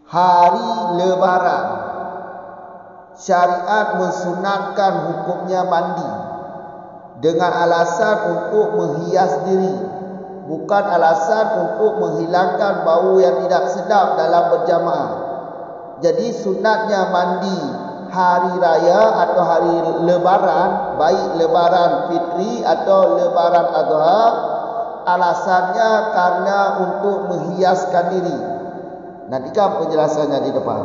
hari lebaran, syariat mensunatkan hukumnya mandi dengan alasan untuk menghias diri, bukan alasan untuk menghilangkan bau yang tidak sedap dalam berjamaah. Jadi sunatnya mandi hari raya atau hari lebaran, baik lebaran fitri atau lebaran adha, alasannya karena untuk menghiaskan diri. Nantikan penjelasannya di depan.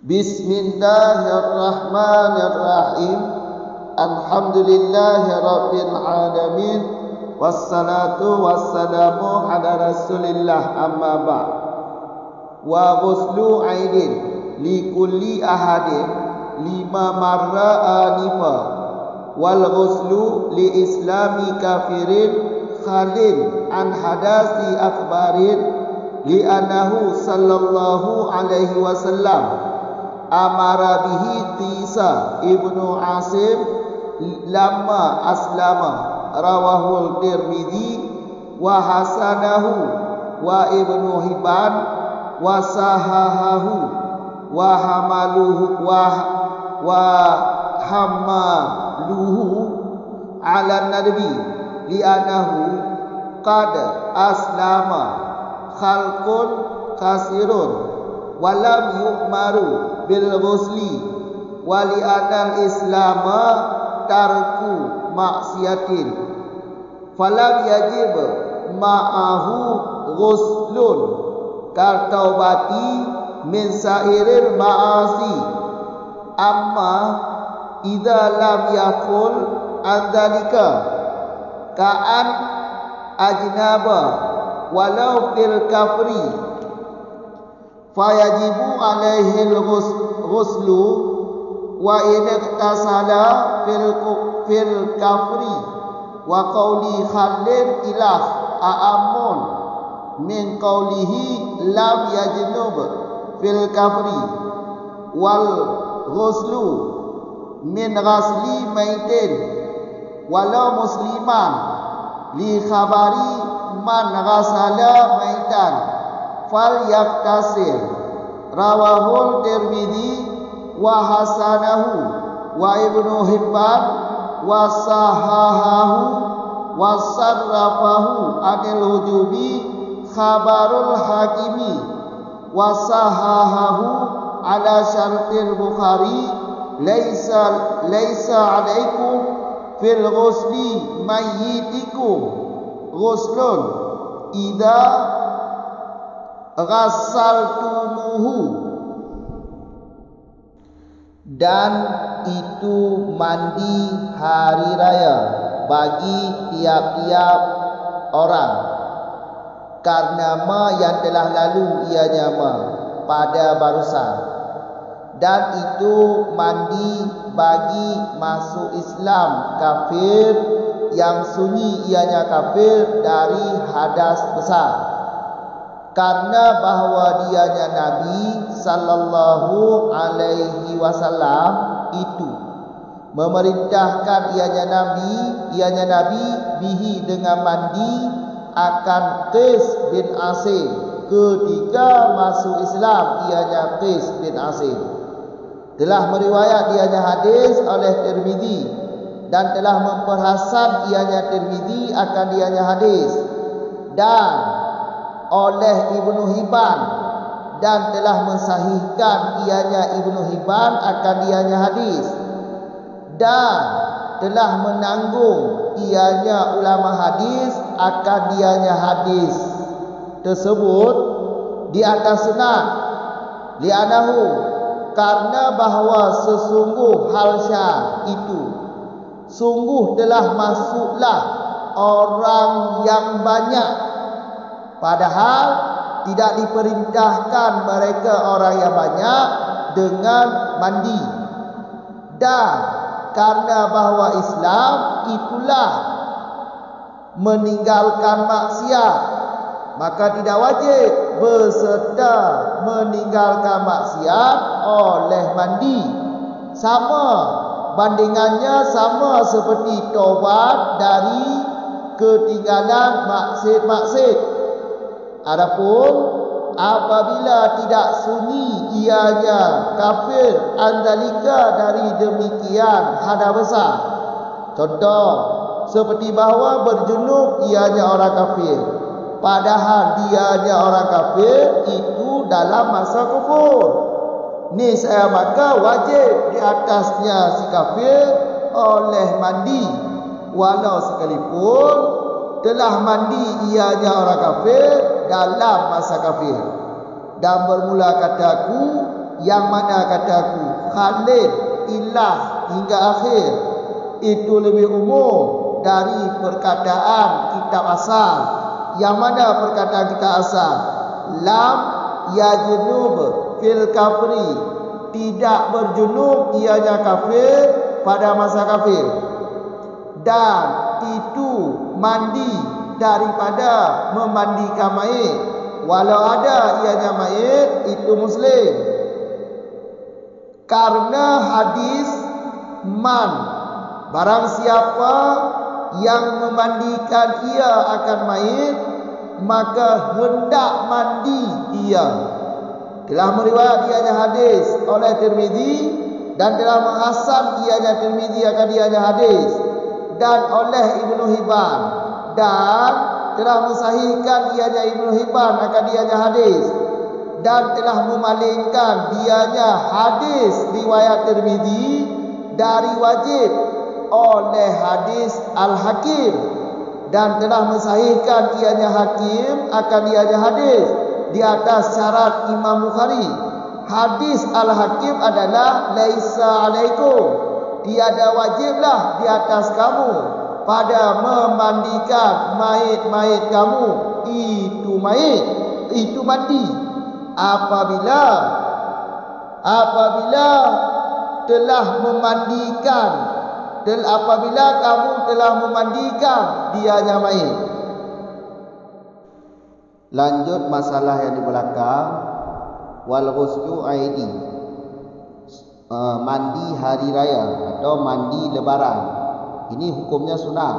Bismillahirrahmanirrahim. Alhamdulillahirabbil alamin. Wassalatu wassalamu ala Rasulillah, amma ba'd. Wa ghuslu aidin li kulli ahadin lima marra anifa, wal ghuslu li islami kafirin khalin an hadasi akbarin li anahu sallallahu alaihi wasallam amara bihi Qisa ibnu Asim lamma aslama, rawahul Tirmidzi wa hasanahu wa Ibnu Hibban wa sahahahu wa hamaluhu ala nabi li'anahu qad aslama khalqun kasirun walam yu'maru bil ghusli wa li'anal islama tarku maksiatin falam yajib ma'ahu ghuslun kartaubati min sairil ma'asi, amma idza lam yakul adzalika ka'an ajnaba walau fil kafri fayajibu alaihi ghuslu wa in iktasala fil kafri wa qawli khalil ilah a'amun min qawlihi lam yajnub fil kafri wal ghuslu min ghasli maitin walau musliman li khabari man ghasala maitan fal yaktasir, rawahul Tirmidzi wa hasanahu wa Ibnu Hibban wa sahahahu wa sarrafahu anil hujubi khabarul hakimi wa sahahahu ala syartil Bukhari laisa alaikum fil ghusli mayyitikum ghuslun idza ghassaltumuhu, dan itu mandi hari raya bagi tiap-tiap orang karena ma yang telah lalu ianya ma pada barusan, dan itu mandi bagi masuk Islam kafir yang sunyi ianya kafir dari hadas besar, karena bahwa dianya Nabi sallallahu alaihi wasallam itu memerintahkan ianya Nabi bihi dengan mandi akan Qais bin Asim ketika masuk Islam ianya Qais bin Asim. Telah meriwayat ianya hadis oleh Tirmidzi dan telah memperhasan ianya Tirmidzi akan ianya hadis, dan oleh Ibnu Hibban dan telah mensahihkan ianya Ibnu Hibban akan ianya hadis, dan telah menanggung ianya ulama hadis akan ianya hadis tersebut di atas senang li'anahu, karena bahwa sesungguh halsya itu sungguh telah masuklah orang yang banyak, padahal tidak diperintahkan mereka orang yang banyak dengan mandi, dan karena bahwa Islam itulah meninggalkan maksiat, maka tidak wajib beserta meninggalkan maksiat oleh mandi. Sama bandingannya sama seperti taubat dari ketinggalan maksud. Adapun apabila tidak sunyi ianya kafir andalika dari demikian hada besar. Contoh seperti bahawa berjunub ianya orang kafir, padahal dianya orang kafir itu dalam masa kufur. Niscaya maka wajib di atasnya si kafir oleh mandi, walau sekalipun telah mandi ianya orang kafir dalam masa kafir. Dan bermula kataku, yang mana kataku Khalid ilah hingga akhir, itu lebih umum dari perkataan kitab asal. Yang mana perkataan kitab asal? Lam yajnub fil kafri, tidak berjunub ianya kafir pada masa kafir, dan itu mandi daripada memandikan mayit, walau ada ianya mayit itu muslim. Karena hadis man, barang siapa yang memandikan ia akan mayit, maka hendak mandi ia. Telah meriwayat ianya hadis oleh Tirmizi, dan telah menghasan ianya Tirmizi akan ianya hadis, dan oleh Ibnu Hibban, dan telah mensahihkan ianya Ibnu Hibban akan ianya hadis, dan telah memalingkan dianya hadis riwayat Tirmizi dari wajib oleh hadis Al-Hakim, dan telah mensahihkan ianya Hakim akan ianya hadis di atas syarat Imam Bukhari. Hadis Al-Hakim adalah laisa alaikum, tiada wajiblah di atas kamu pada memandikan mayit-mayit kamu. Itu mayit, itu mandi. Apabila telah memandikan, apabila kamu telah memandikan dianya mayit. Lanjut masalah yang di belakang. Wal ghuslu aidi, mandi hari raya atau mandi lebaran. Ini hukumnya sunat.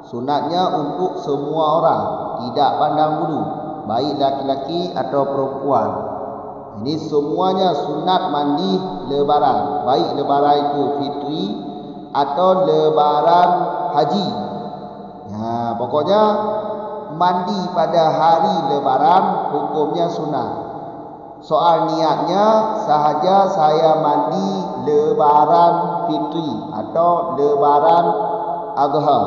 Sunatnya untuk semua orang, tidak pandang bulu, baik laki-laki atau perempuan. Ini semuanya sunat mandi lebaran, baik lebaran itu fitri atau lebaran haji. Pokoknya mandi pada hari lebaran hukumnya sunat. Soal niatnya sahaja saya mandi lebaran fitri atau lebaran adha.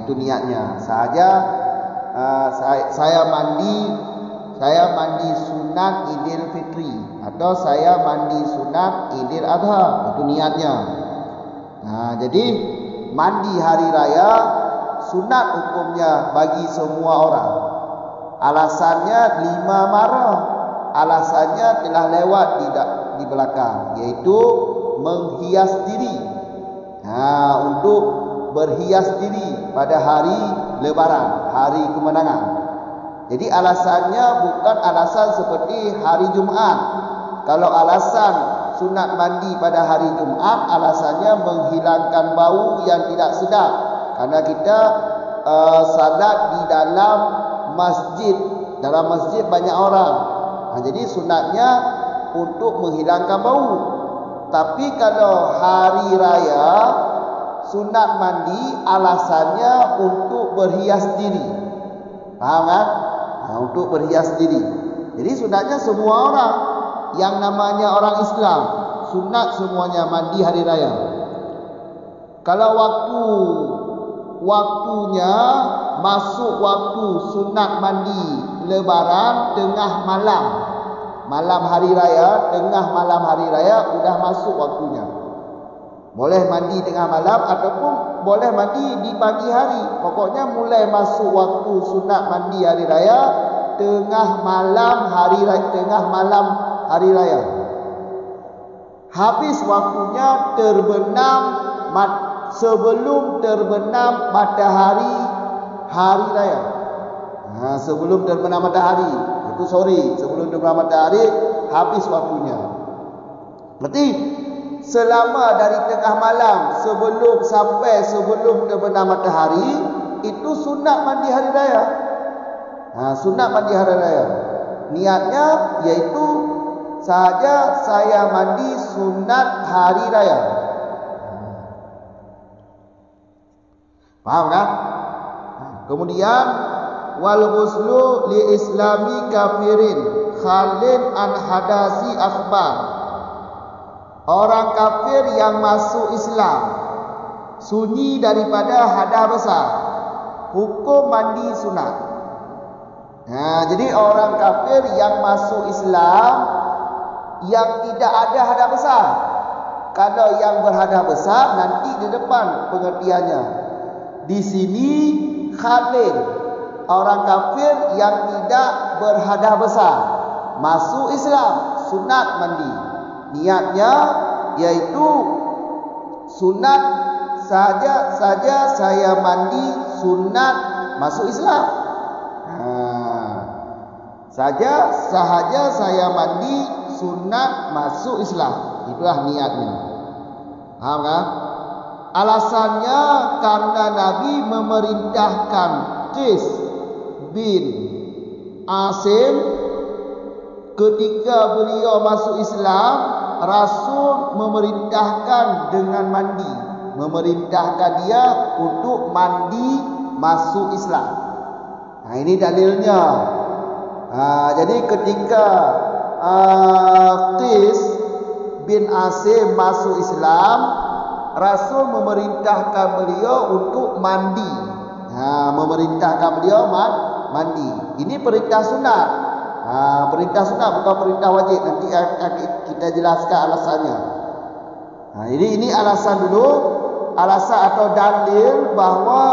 Itu niatnya sahaja. Saya mandi sunat Idul Fitri atau saya mandi sunat Idul Adha. Itu niatnya. Jadi mandi hari raya sunat hukumnya bagi semua orang. Alasannya 5 marah. Alasannya telah lewat di belakang, yaitu menghias diri. Untuk berhias diri pada hari lebaran, hari kemenangan. Jadi alasannya bukan alasan seperti hari Jumaat. Kalau alasan sunat mandi pada hari Jumaat, alasannya menghilangkan bau yang tidak sedap, karena kita salat di dalam masjid. Dalam masjid banyak orang. Jadi sunatnya untuk menghilangkan bau. Tapi kalau hari raya, sunat mandi alasannya untuk berhias diri. Paham kan? Untuk berhias diri. Jadi sunatnya semua orang yang namanya orang Islam, sunat semuanya mandi hari raya. Kalau waktunya masuk waktu sunat mandi lebaran tengah malam, malam hari raya, tengah malam hari raya sudah masuk waktunya. Boleh mandi tengah malam ataupun boleh mandi di pagi hari. Pokoknya mulai masuk waktu sunat mandi hari raya tengah malam hari raya. Habis waktunya sebelum terbenam matahari hari raya. Sebelum terbenam matahari, itu sore, sebelum terbenam matahari habis waktunya. Berarti selama dari tengah malam sebelum terbenam matahari, itu sunat mandi hari raya. Sunat mandi hari raya. Niatnya yaitu sahaja saya mandi sunat hari raya. Faham kan? Kemudian wal ghuslu li islami kafirin khalin an hadasi akbar. Orang kafir yang masuk Islam sunyi daripada hadas besar, hukum mandi sunat. Jadi orang kafir yang masuk Islam yang tidak ada hadas besar. Kalau yang berhadas besar nanti di depan pengertiannya. Di sini khalin, orang kafir yang tidak berhadas besar masuk Islam sunat mandi. Niatnya yaitu sunat saja saya mandi sunat masuk Islam. Sahaja saya mandi sunat masuk Islam. Itulah niatnya. Paham kan? Alasannya karena Nabi memerintahkan Qais bin Asim ketika beliau masuk Islam, Rasul memerintahkan dengan mandi, memerintahkan dia untuk mandi masuk Islam. Ini dalilnya. Jadi ketika Qais bin Asim masuk Islam, Rasul memerintahkan beliau untuk mandi. Memerintahkan beliau mandi. Ini perintah sunat. Perintah sunat bukan perintah wajib. Nanti kita jelaskan alasannya. Jadi ini alasan dulu. Alasan atau dalil bahawa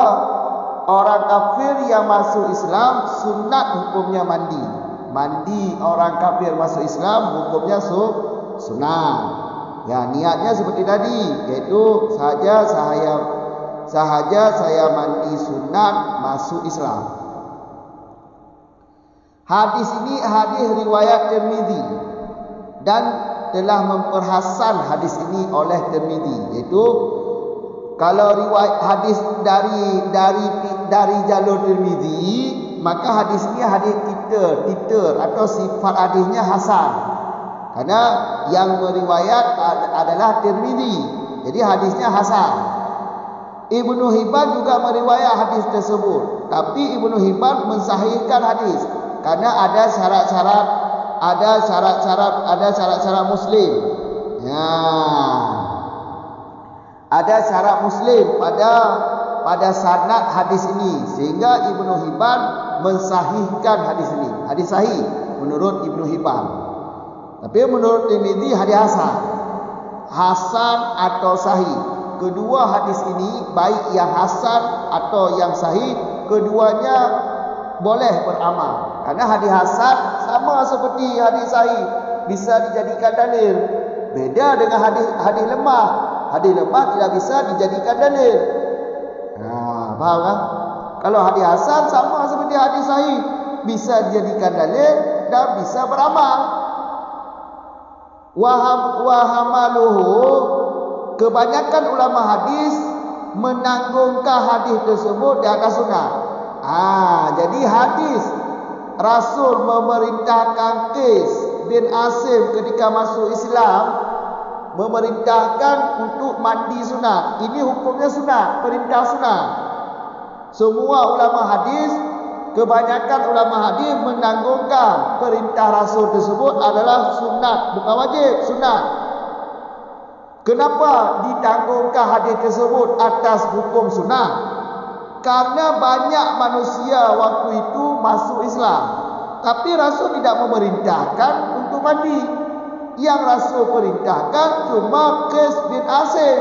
orang kafir yang masuk Islam sunat hukumnya mandi. Mandi orang kafir masuk Islam hukumnya sunat. Niatnya seperti tadi, yaitu sahaja saya mandi sunat masuk Islam. Hadis ini hadis riwayat Tirmizi dan telah memperhasan hadis ini oleh Tirmizi, yaitu kalau riwayat hadis dari jalur Tirmizi, maka hadis ini hadis titir atau sifat hadisnya hasan. Karena yang meriwayat adalah Tirmizi, jadi hadisnya hasan. Ibnu Hibban juga meriwayat hadis tersebut, tapi Ibnu Hibban mensahihkan hadis karena ada syarat-syarat Muslim. Ada syarat Muslim pada sanad hadis ini, sehingga Ibnu Hibban mensahihkan hadis ini. Hadis sahih menurut Ibnu Hibban. Tapi menurut Tirmizi hadis hasan atau sahih. Kedua hadis ini, baik yang hasan atau yang sahih, keduanya boleh beramal. Karena hadis hasan sama seperti hadis sahih, bisa dijadikan dalil. Beda dengan hadis lemah. Hadis lemah tidak bisa dijadikan dalil. Faham kan? Kalau hadis hasan sama seperti hadis sahih, bisa dijadikan dalil dan bisa beramal. Wahamaluhu, kebanyakan ulama hadis menanggungkan hadis tersebut di atas sunat. Jadi hadis Rasul memerintahkan Qais bin Asim ketika masuk Islam, memerintahkan untuk mandi sunat. Ini hukumnya sunat, perintah sunat. Semua ulama hadis, kebanyakan ulama hadis menanggungkan perintah Rasul tersebut adalah sunat, bukan wajib, sunat. Kenapa ditanggungkan hadis tersebut atas hukum sunat? Karena banyak manusia waktu itu masuk Islam, tapi Rasul tidak memerintahkan untuk mandi. Yang Rasul perintahkan cuma Qais bin Asim.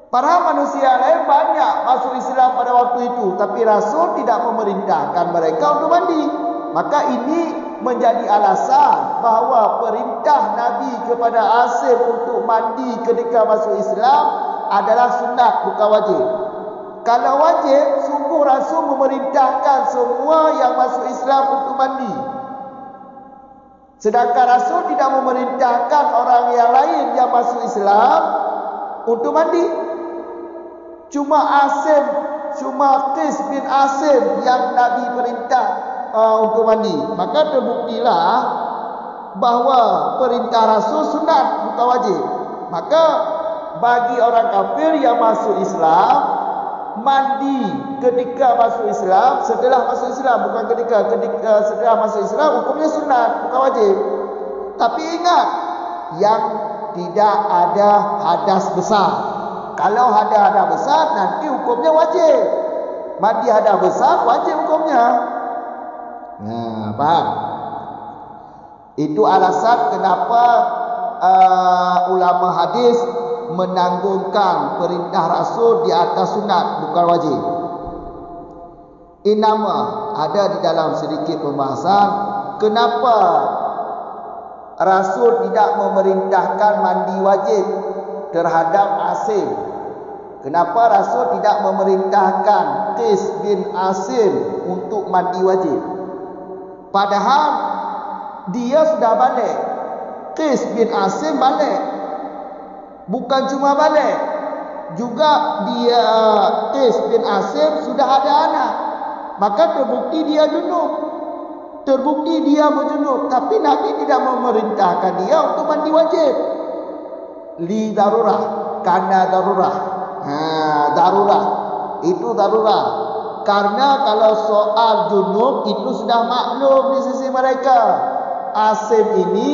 Para manusia lain banyak masuk Islam pada waktu itu, tapi Rasul tidak memerintahkan mereka untuk mandi. Maka ini menjadi alasan bahawa perintah Nabi kepada Asim untuk mandi ketika masuk Islam adalah sunat, bukan wajib. Kalau wajib, sungguh Rasul memerintahkan semua yang masuk Islam untuk mandi. Sedangkan Rasul tidak memerintahkan orang yang lain yang masuk Islam untuk mandi. Cuma Qais bin Asim yang Nabi perintah untuk mandi. Maka terbuktilah bahawa perintah Rasul sunat, bukan wajib. Maka bagi orang kafir yang masuk Islam, mandi ketika masuk Islam, setelah masuk Islam, bukan ketika setelah masuk Islam, hukumnya sunat, bukan wajib. Tapi ingat, yang tidak ada hadas besar. Kalau ada hadas besar, nanti hukumnya wajib. Mandi hadas besar, wajib hukumnya. Faham? Itu alasan kenapa ulama hadis menanggungkan perintah Rasul di atas sunat, bukan wajib. Inama ada di dalam sedikit pembahasan kenapa Rasul tidak memerintahkan mandi wajib terhadap Asim. Kenapa Rasul tidak memerintahkan Qais bin Asim untuk mandi wajib? Padahal dia sudah balik. Qais bin Asim balik. Bukan cuma balik, juga dia Qais bin Asim sudah ada anak. Maka terbukti dia junub. Terbukti dia berjunub, tapi Nabi tidak memerintahkan dia untuk mandi wajib. Li darurah, karena darurah. Darurah. Itu darurah. Karena kalau soal junub itu sudah maklum di sisi mereka. Asim ini,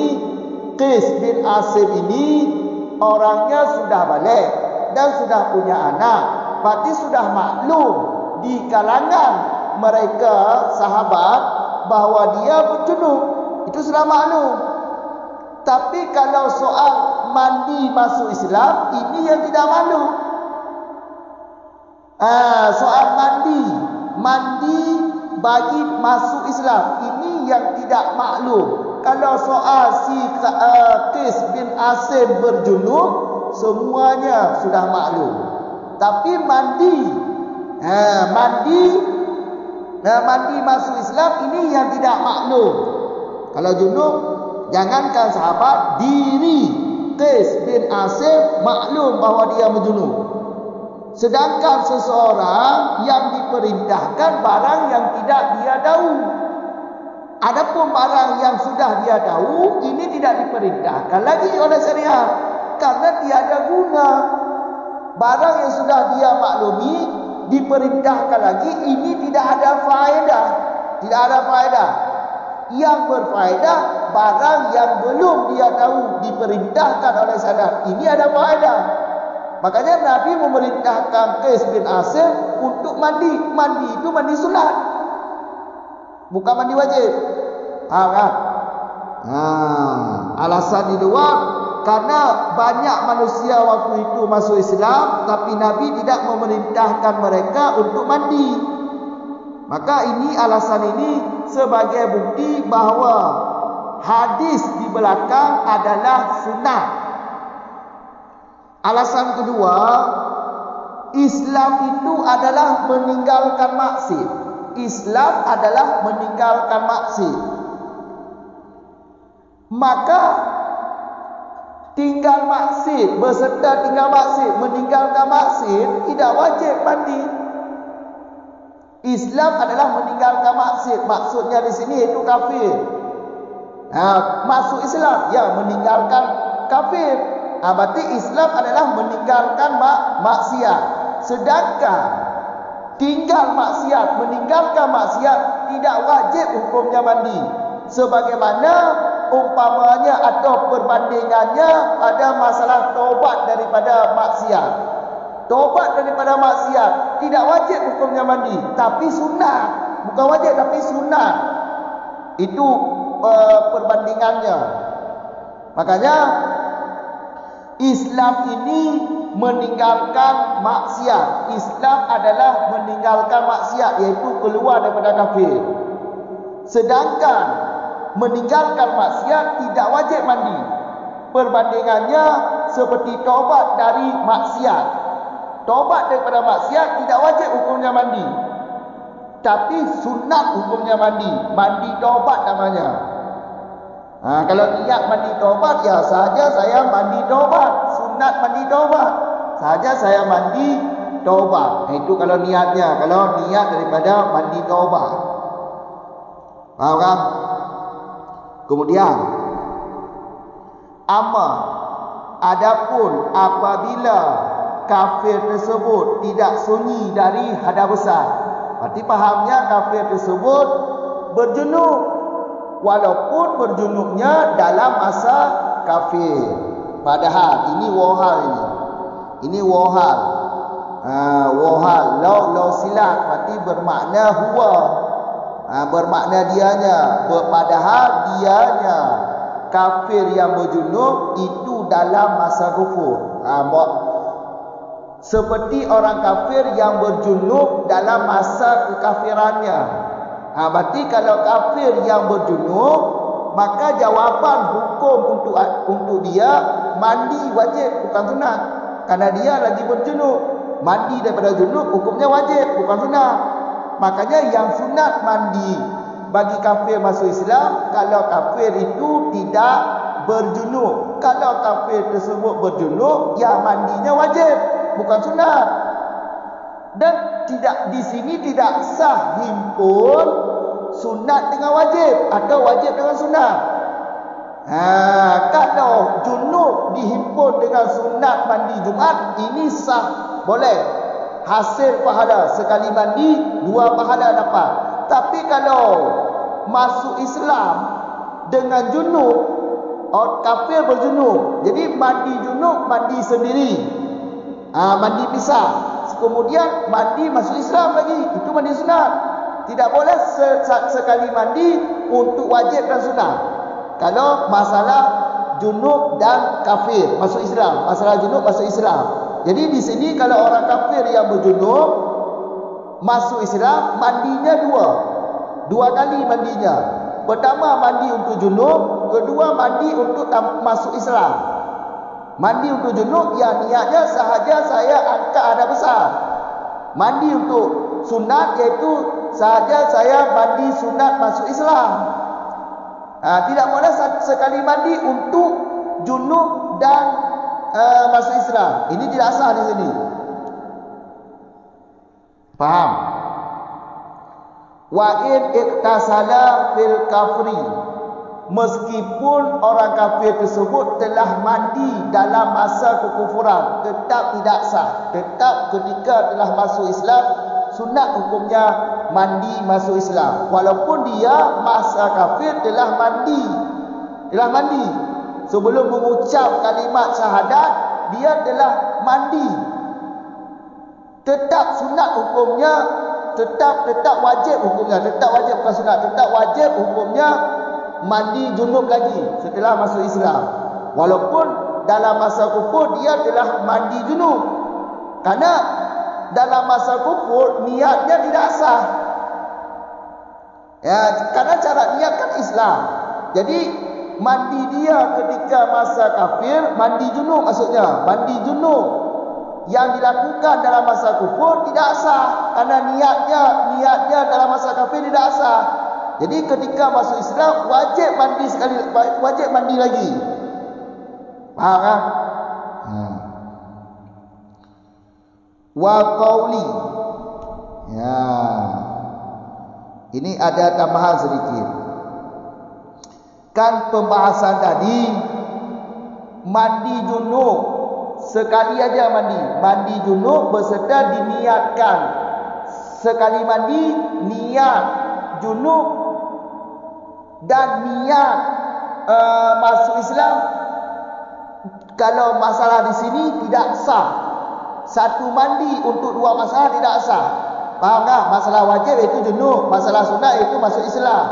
Qais bin Asim ini orangnya sudah balik dan sudah punya anak. Berarti sudah maklum di kalangan mereka sahabat bahawa dia berjunub. Itu sudah maklum. Tapi kalau soal mandi masuk Islam, ini yang tidak maklum. Soal mandi bagi masuk Islam, ini yang tidak maklum. Kalau soal si Qais bin Asim berjunub, semuanya sudah maklum. Tapi mandi masuk Islam, ini yang tidak maklum. Kalau junub, jangankan sahabat, diri Qais bin Asim maklum bahawa dia berjunub. Sedangkan seseorang yang diperintahkan barang yang tidak dia tahu. Adapun barang yang sudah dia tahu, ini tidak diperintahkan lagi oleh syariat, karena tiada guna. Barang yang sudah dia maklumi, diperintahkan lagi, ini tidak ada faedah. Tidak ada faedah. Yang berfaedah barang yang belum dia tahu, diperintahkan oleh syariat, ini ada faedah. Makanya Nabi memerintahkan Qais bin Asim untuk mandi. Mandi itu mandi sunat, bukan mandi wajib. Faham kan? Alasan di luar, karena banyak manusia waktu itu masuk Islam, tapi Nabi tidak memerintahkan mereka untuk mandi. Maka ini alasan ini sebagai bukti bahawa hadis di belakang adalah sunat. Alasan kedua, Islam itu adalah meninggalkan maksiat. Islam adalah meninggalkan maksiat. Maka tinggal maksiat, beserta tinggal maksiat, meninggalkan maksiat, tidak wajib mandi. Islam adalah meninggalkan maksiat. Maksudnya di sini itu kafir. Masuk Islam, ya meninggalkan kafir. Berarti Islam adalah meninggalkan maksiat. Sedangkan tinggal maksiat, meninggalkan maksiat, tidak wajib hukumnya mandi. Sebagaimana umpamanya atau perbandingannya pada masalah taubat daripada maksiat. Taubat daripada maksiat tidak wajib hukumnya mandi, tapi sunat. Bukan wajib, tapi sunat. Itu perbandingannya. Makanya Islam ini meninggalkan maksiat. Islam adalah meninggalkan maksiat, yaitu keluar daripada kafir. Sedangkan meninggalkan maksiat tidak wajib mandi. Perbandingannya seperti taubat dari maksiat. Taubat daripada maksiat tidak wajib hukumnya mandi, tapi sunat hukumnya mandi. Mandi taubat namanya. Kalau niat mandi taubat, ya sahaja saya mandi taubat. Sunat mandi taubat, sahaja saya mandi taubat. Itu kalau niatnya. Kalau niat daripada mandi taubat. Faham kan? Kemudian adapun apabila kafir tersebut tidak sunyi dari hadas besar, berarti fahamnya kafir tersebut berjunub, walaupun berjunubnya dalam masa kafir. Padahal ini wahal, ini wahal. Wahal law silap berarti bermakna huwa, bermakna dianya. Padahal dianya kafir yang berjunub itu dalam masa kufur. Seperti orang kafir yang berjunub dalam masa kekafirannya. Berarti kalau kafir yang berjunub, maka jawapan hukum untuk dia mandi wajib, bukan sunat. Karena dia lagi berjunub. Mandi daripada junub hukumnya wajib, bukan sunat. Makanya yang sunat mandi bagi kafir masuk Islam kalau kafir itu tidak berjunub. Kalau kafir tersebut berjunub, ya mandinya wajib, bukan sunat. Dan tidak di sini tidak sah himpun sunat dengan wajib atau wajib dengan sunat. Kalau junub dihimpun dengan sunat mandi Jumat, ini sah, boleh. Hasil pahala sekali mandi 2 pahala dapat. Tapi kalau masuk Islam dengan junub, kafir berjunub, jadi mandi junub mandi sendiri, mandi pisah, kemudian mandi masuk Islam lagi, itu mandi sunat. Tidak boleh sekali mandi untuk wajib dan sunat. Kalau masalah junub dan kafir masuk Islam, masalah junub masuk Islam. Jadi di sini kalau orang kafir yang berjunub masuk Islam, mandinya dua kali mandinya. Pertama mandi untuk junub, kedua mandi untuk masuk Islam. Mandi untuk junub, ya niatnya sahaja saya angkat hadas besar. Mandi untuk sunat, iaitu sahaja saya mandi sunat masuk Islam. Tidak boleh sekali mandi untuk junub dan masuk Islam. Ini tidak sah di sini. Faham? Wa in iktasala fil kafri, meskipun orang kafir tersebut telah mandi dalam masa kekufuran, tetap tidak sah. Tetap ketika telah masuk Islam, sunat hukumnya mandi masuk Islam. Walaupun dia masa kafir telah mandi. Sebelum mengucap kalimat syahadat, dia telah mandi. Tetap sunat hukumnya, tetap wajib hukumnya, tetap wajib bukan sunat, tetap wajib hukumnya mandi junub lagi setelah masuk Islam. Walaupun dalam masa kufur dia telah mandi junub. Karena dalam masa kufur niatnya tidak sah. Karena cara niat kan Islam. Jadi mandi dia ketika masa kafir, mandi junub maksudnya, mandi junub yang dilakukan dalam masa kufur tidak sah, karena niatnya dalam masa kafir tidak sah. Jadi ketika masuk Islam wajib mandi sekali, wajib mandi lagi. Faham kan? Wa qauli. Ini ada tambahan sedikit. Kan pembahasan tadi mandi junub sekali aja mandi junub beserta diniatkan. Sekali mandi niat junub dan niat masuk Islam. Kalau masalah di sini tidak sah. Satu mandi untuk 2 masalah tidak sah. Faham tak? Masalah wajib itu junub, masalah sunat itu masuk Islam.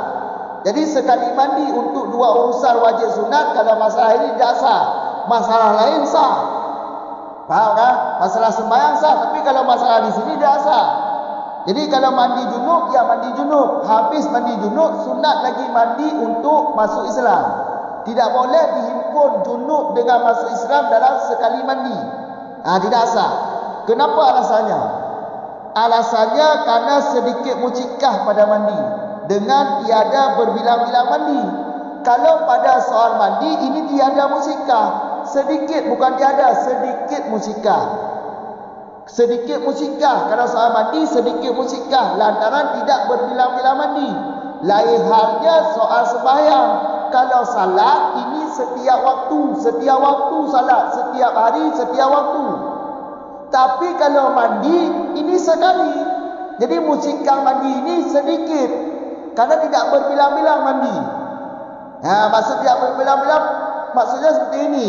Jadi sekali mandi untuk 2 urusan wajib sunat, kalau masalah ini tidak sah, masalah lain sah. Faham kan? Masalah sembahyang sah, tapi kalau masalah di sini tidak sah. Jadi kalau mandi junub, ya mandi junub. Habis mandi junub, sunat lagi mandi untuk masuk Islam. Tidak boleh dihimpun junub dengan masuk Islam dalam sekali mandi. Tidak sah. Kenapa alasannya? Alasannya karena sedikit mucikah pada mandi, dengan tiada berbilang-bilang mandi. Kalau pada soal mandi ini tiada musikah. Sedikit, bukan tiada, sedikit musikah. Sedikit musikah. Kalau soal mandi sedikit musikah lantaran tidak berbilang-bilang mandi. Lain halnya soal sembahyang. Kalau salat ini setiap waktu salat, setiap hari, setiap waktu. Tapi kalau mandi ini sekali. Jadi musikah mandi ini sedikit. Karena tidak berbilang-bilang mandi. Maksud tidak berbilang-bilang maksudnya seperti ini.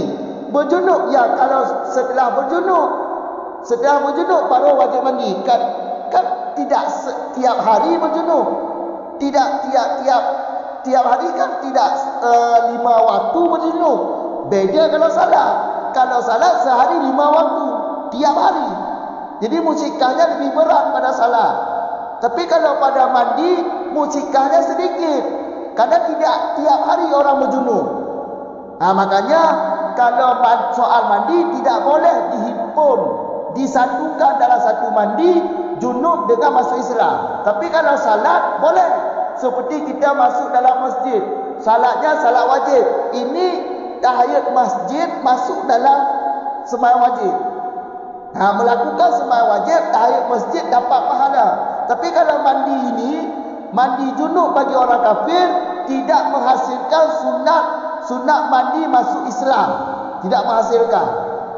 Berjunub, ya kalau setelah berjunub baru wajib mandi. Kan tidak setiap hari berjunub. Tidak tiap hari kan tidak 5 waktu berjunub. Beda kalau salat. Kalau salat sehari 5 waktu tiap hari. Jadi musikahnya lebih berat pada salat. Tapi kalau pada mandi musikahnya sedikit. Karena tidak tiap hari orang berjunub. Makanya kalau soal mandi tidak boleh dihimpun, disatukan dalam satu mandi junub dengan masuk Islam. Tapi kalau salat boleh. Seperti kita masuk dalam masjid, salatnya salat wajib. Ini tahiyat masjid masuk dalam sembahyang wajib. Melakukan sembahyang wajib, tahiyat masjid dapat pahala. Tapi kalau mandi ini, mandi junub bagi orang kafir tidak menghasilkan sunat mandi masuk Islam. Tidak menghasilkan.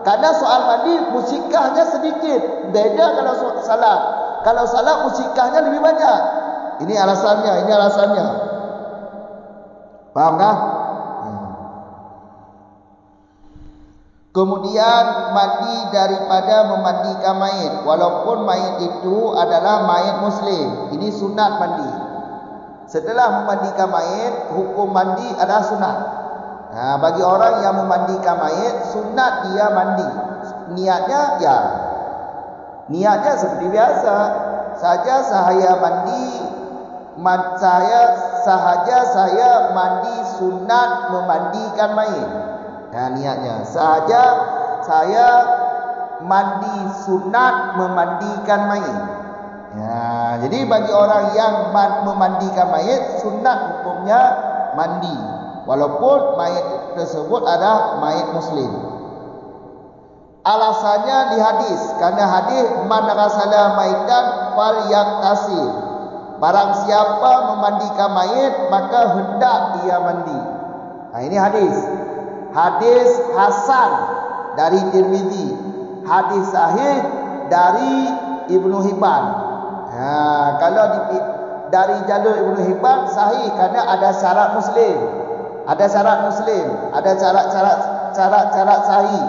Karena soal mandi musikahnya sedikit. Beda kalau salat. Kalau salat musikahnya lebih banyak. Ini alasannya. Paham kah? Kemudian mandi daripada memandikan mayit. Walaupun mayit itu adalah mayit muslim. Ini sunat mandi. Setelah memandikan mayit, hukum mandi adalah sunat. Bagi orang yang memandikan mayit, sunat dia mandi. Niatnya seperti biasa. Saya mandi sunat memandikan mayit. Niatnya sahaja saya mandi sunat memandikan mayit. Jadi bagi orang yang memandikan mayit, sunat hukumnya mandi. Walaupun mayit tersebut adalah mayit muslim. Alasannya di hadis. Karena hadis man ghasala maitan falyaktasil. Barang siapa memandikan mayit maka hendak dia mandi. Ini hadis. Hadis hasan dari Tirmizi. Hadis sahih dari Ibnu Hibban. Kalau dari jalur Ibnu Hibban sahih karena ada syarat muslim. Ada syarat sahih.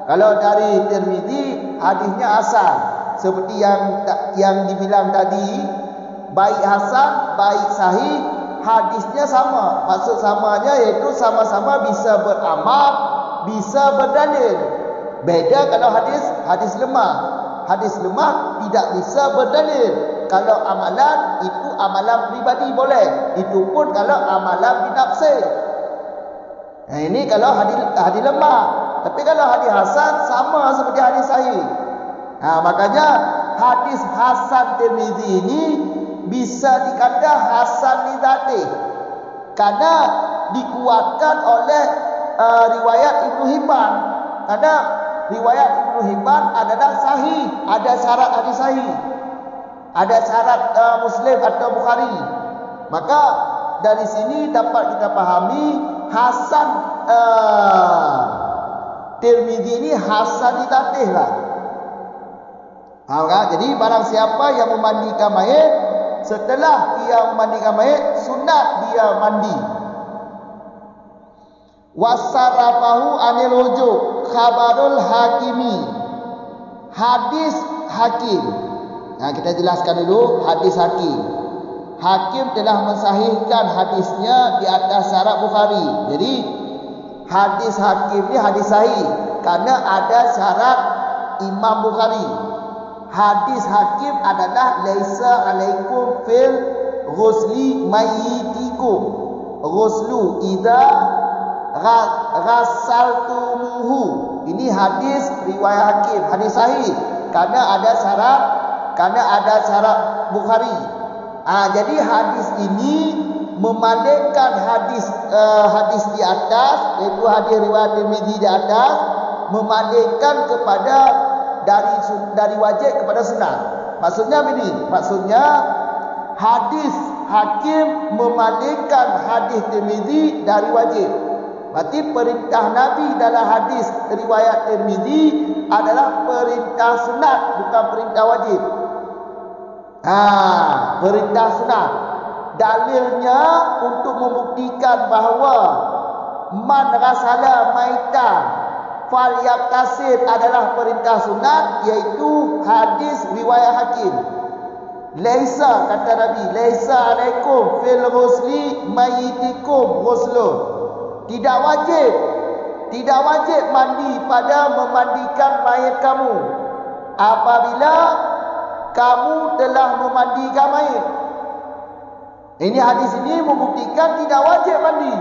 Kalau dari Tirmizi hadisnya hasan. Seperti yang dibilang tadi, baik hasan, baik sahih, hadisnya sama. Maksud samanya yaitu sama-sama bisa beramal, bisa berdalil. Beda kalau hadis lemah. Hadis lemah tidak bisa berdalil. Kalau amalan itu amalan pribadi boleh. Itu pun kalau amalan binafsi. Ini kalau hadis lemah. Tapi kalau hadis hasan sama seperti hadis sahih. Makanya hadis hasan Tirmizi ini bisa dikata hasan li dzatih. Karena dikuatkan oleh riwayat Ibnu Hibban. Karena riwayat Ibnu Hibban adalah sahih, ada syarat hadis sahih. Ada syarat Muslim atau Bukhari. Maka dari sini dapat kita pahami hasan Tirmizi ini hasan li dzatih lah. Jadi barang siapa yang memandikan mayit, setelah dia memandikan mayit, sunat dia mandi. Wasarafahu anil wujub khabarul hakimi. Hadis hakim. Kita jelaskan dulu hadis hakim. Hakim telah mensahihkan hadisnya di atas syarat Bukhari. Jadi hadis hakim ini hadis sahih karena ada syarat Imam Bukhari. Hadis hakim adalah laisa alaikum fil ghusli mayyitikum ghuslu idza ghasaltumuhu. Ini hadis riwayat hakim, hadis sahih karena ada syarat Bukhari. Jadi hadis ini memandingkan hadis di atas, iaitu hadis riwayat Tirmizi di atas, memandingkan kepada dari wajib kepada sunnah. Maksudnya begini, maksudnya hadis Hakim memandingkan hadis Tirmizi dari wajib. Berarti perintah Nabi dalam hadis riwayat Tirmizi adalah perintah sunat, bukan perintah wajib. Perintah sunat. Dalilnya untuk membuktikan bahawa man rasala maitan fal yaktasir adalah perintah sunat, iaitu hadis riwayat Hakim. Laisa, kata Nabi, laisa alaikum fil ghusli mayitikum ghuslun. Tidak wajib mandi pada memandikan mayit kamu apabila kamu telah memandikan mayit. Ini hadis ini membuktikan tidak wajib mandi.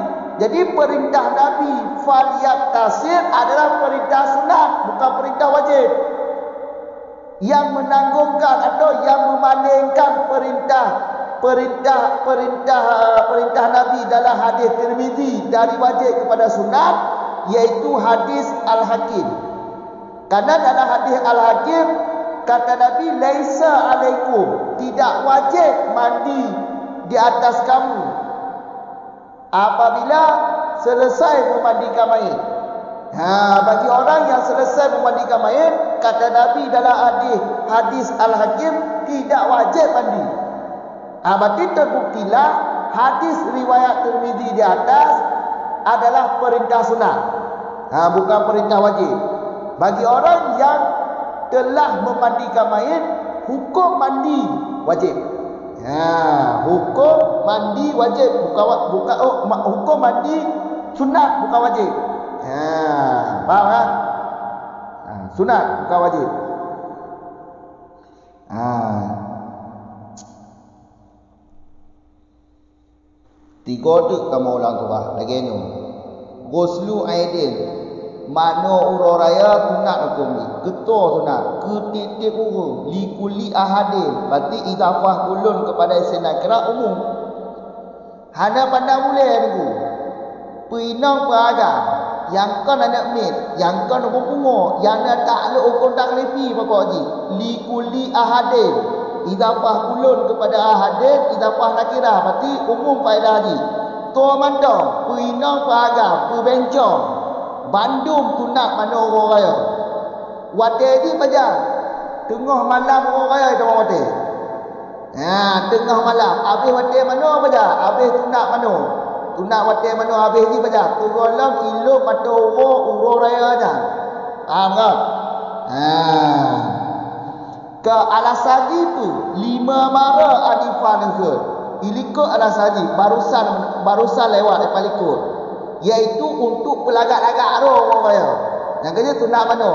Jadi perintah Nabi fal yaktasir adalah perintah sunat, bukan perintah wajib. Yang menanggungkan atau yang memandingkan perintah Nabi dalam hadis Tirmizi dari wajib kepada sunat, yaitu hadis Al-Hakim. Karena dalam hadis Al-Hakim kata Nabi, laisa alaikum, tidak wajib mandi di atas kamu apabila selesai memandikan mayit. Bagi orang yang selesai memandikan mayit, kata Nabi dalam hadis Al-Hakim, tidak wajib mandi. Berarti terbuktilah hadis riwayat Tirmizi di atas adalah perintah sunat, bukan perintah wajib. Bagi orang yang telah memandikan mayit, hukum mandi wajib. Hukum mandi wajib, bukan hukum mandi sunat, bukan wajib. Faham tak? Sunat, bukan wajib. Tiga tu kamu ulang tu lagi ni. Ghuslu aidin, mano uroraya sunat hukum ni. Ketua sunat, ketitik urung, likuli ahadin. Berarti idafah ulun kepada isim nakirah umum. Hana pandang boleh ni. Pinang peragam, yang kan anak mit, yang kan hukum pungo, yang nak takluk hukum taklifi pokok haji. Likuli ahadin, idafah ulun kepada ahadin, idafah nakirah, berarti umum faedah haji. Tua mandang, pinang peragam, pebencong, bandum tunat mana orang raya. Wate di baca, tengah malam orang raya itu orang wate. Tengah malam, habis wate mana baca, habis tunat mana. Tunat wate mana habis ni baca. Tugolam ilok mata urang raya aja. Faham tak? Ke alasaji tu 5 mara alifan ke. Ilikut alasaji barusan lewat depan likut. Iaitu untuk pelagak-lagak orang raya. Yang kerja tunat mana?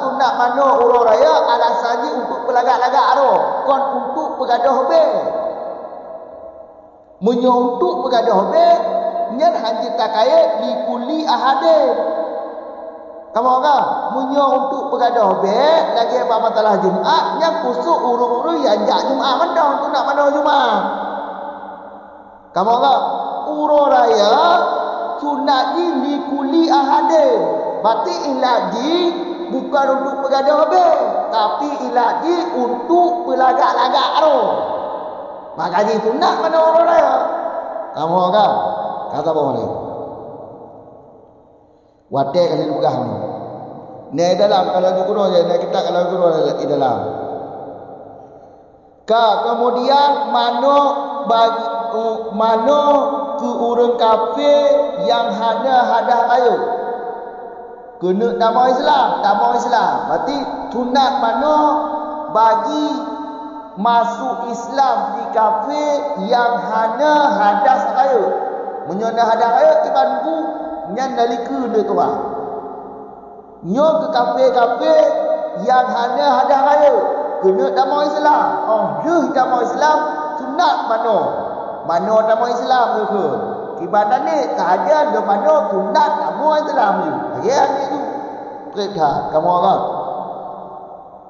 Tunat mana urang raya alasaji untuk pelagak-lagak orang. Kon untuk pegadah be. Menyontuk pegadah be, nyan hanji takayat likuli ahadin. Kamu kan? Menyontuk pegadah be, lagi apa masalah Jumaat, yang kusuk urung-urung yang jak Jumaat mana untuk nak mana Jumaat. Kamu kan? Urang raya sunat di likuli ahadin. Berarti ilaji bukan untuk pegadah be, tapi ilaji untuk pelagak-lagak roh. Maka itu nak mana orang raya. Kamu kan? Kata boleh. Wate kali bukan ni. Ni dalam kalau di guru je, ni kita kalau guru di dalam. Kemudian mano ke orang kafir yang hadah kayu. Kena nama Islam. Berarti tunat mano bagi masuk Islam di kafir yang hana hadas raya. Menyona hadas raya tiban ku nyan dalika dia tu ah. Nyo ke kafir-kafir yang hana hadas raya kena nama Islam. Nama Islam sunat mana nama Islam ke. Ibadah ni sahaja ada mana sunat nama Islam ni. Ya ni tu. Perintah kamu orang.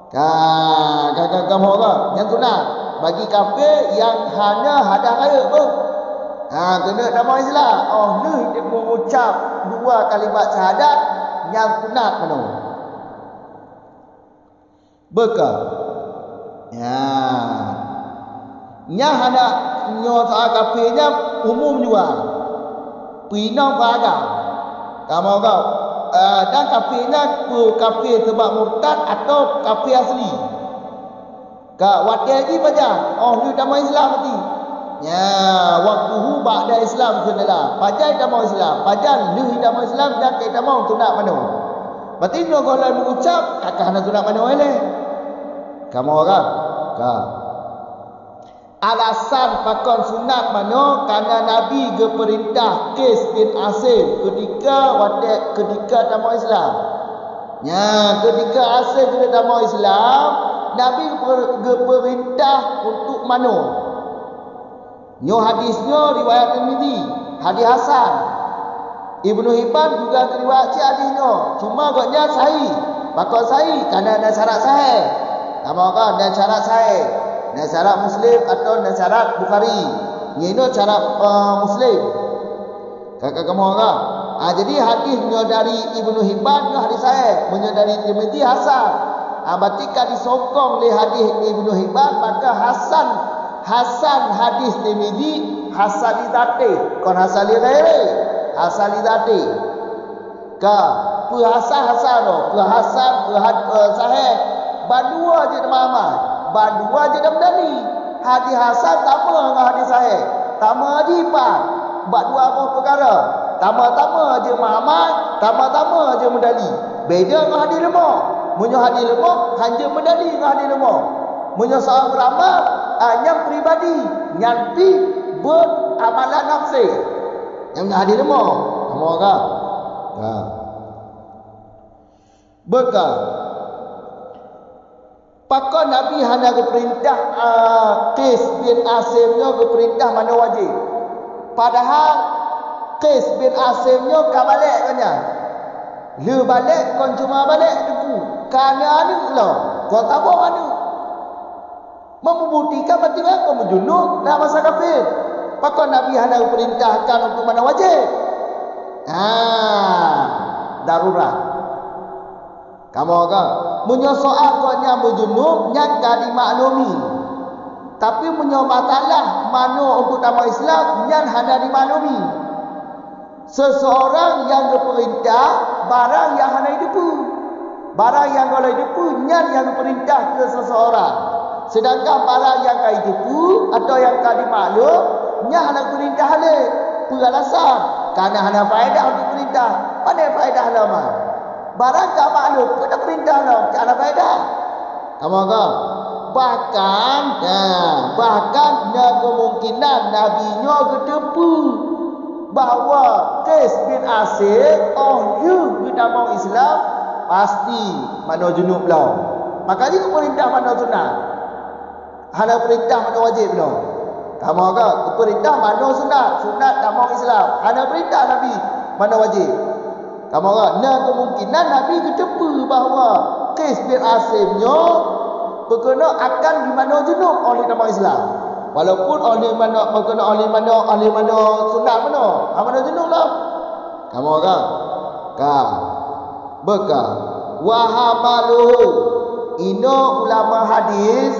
Kamu orang yang sunat bagi kafir yang hana hadah raya pun Kena nama Islam. Oh, ni dia mengucap dua kalimat syahadat yang sunat mana? Beka. Ya. Nya hendak nyo soal kafirnya umum juga. Pinang beragam. Kamu kau. Dan kafirnya kafir sebab murtad atau kafir asli. Kak wakil lagi baca. Oh, ni nama Islam berarti. Ya, waktu hu ba'da Islam sunnah. Pajai nama Islam. Pajai lu nama Islam dan kita mau tunat mana. Berarti no kalau mengucap kakak nak tunat mana oleh. Kamu orang. Kak. Alasan pakon sunat mana kerana Nabi geperintah Qais bin Asim ketika nama Islam. Ya, ketika Asim ketika nama Islam, Nabi geperintah untuk mana? Nyo hadisnya riwayat Tirmizi, hadis hasan. Ibnu Hibban juga riwayat hadisnya, cuma agaknya sahih. Bakal sahih kerana ada syarat sahih. Kamu kan ada syarat sahih. Ada syarat Muslim atau ada syarat Bukhari. Ini syarat Muslim. Kakak kamu kan? Jadi hadisnya dari Ibnu Hibban itu hadis sahih, punya dari Tirmizi hasan. Berarti kalau disokong oleh hadis Ibnu Hibban maka hasan hadis Tirmizi hasan li dzati, kon hasan li ghairi, hasan li dzati. Ka pu hasan sahih. Badua je nama badua je dah medali. Hadis hasan sama dengan hadis sahih. Tama je empat. Badua apa perkara? Tama-tama je Muhammad, tama-tama je medali. Beda dengan hadis lemah. Munyo hadis lemah hanya medali dengan hadis lemah. Munyo seorang beramal yang pribadi nyampi beramalan nafsi. Yang hadis lemah. Kamu orang. Bekal. Pakon Nabi hanya keperintah Qais bin Asimnya keperintah mana wajib. Padahal Qais bin Asimnya kabalik kanya. Le balik kon cuma balik deku. Kerana anu lah. Kau tak apa anu. Membuktikan berarti kau menjunuk dah masa kafir. Pakon Nabi hanya keperintahkan untuk mana wajib. Darurat. Kamu kan? Punya soal kau yang berjunub yang tak dimaklumi. Tapi punya masalah mana untuk nama Islam yang hanya dimaklumi. Seseorang yang berperintah barang yang hanya hidup. Barang yang kalau hidup yang berperintah ke seseorang. Sedangkan barang yang kau hidup atau yang kau dimaklum yang hanya perintah halal. Peralasan kerana hanya faedah untuk perintah. Mana faedah lama? Barang tak maklum, kena perintah lah. Tak ada faedah. Kamu kan? Bahkan ada kemungkinan Nabi-Nya ketepu bahawa Qais bin Asim, kita mau Islam, pasti mana junub lah. Makanya perintah mana sunat. Ada perintah mana wajib lah. Kamu kan? Perintah mana sunat. Sunat tak mau Islam. Ada perintah Nabi mana wajib. Kamu kan? Kemungkinan Nabi ketepu bahawa Qais bin Asimnya berkena akan di mana junub oleh nama Islam. Walaupun oleh mana berkena oleh mana sunat mana. Mana junub lah. Kamu kan? Beka. Wahamaluhu. Ino ulama hadis.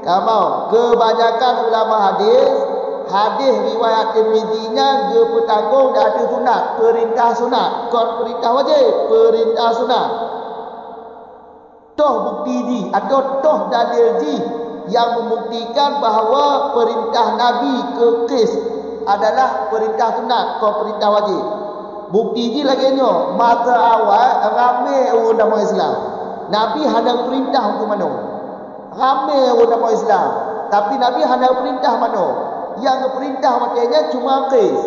Kamu kebanyakan ulama hadis riwayat Tirmizinya ge petanggung dah ada sunat, perintah sunat, kon perintah wajib, perintah sunat. Toh bukti di atau toh dalil di yang membuktikan bahawa perintah Nabi ke Qais adalah perintah sunat, kon perintah wajib. Bukti di lagi nyo, masa awal ramai orang nama Islam. Nabi hanya perintah untuk mana? Ramai orang nama Islam, tapi Nabi hanya perintah mana? Yang perintah maknanya cuma Qais.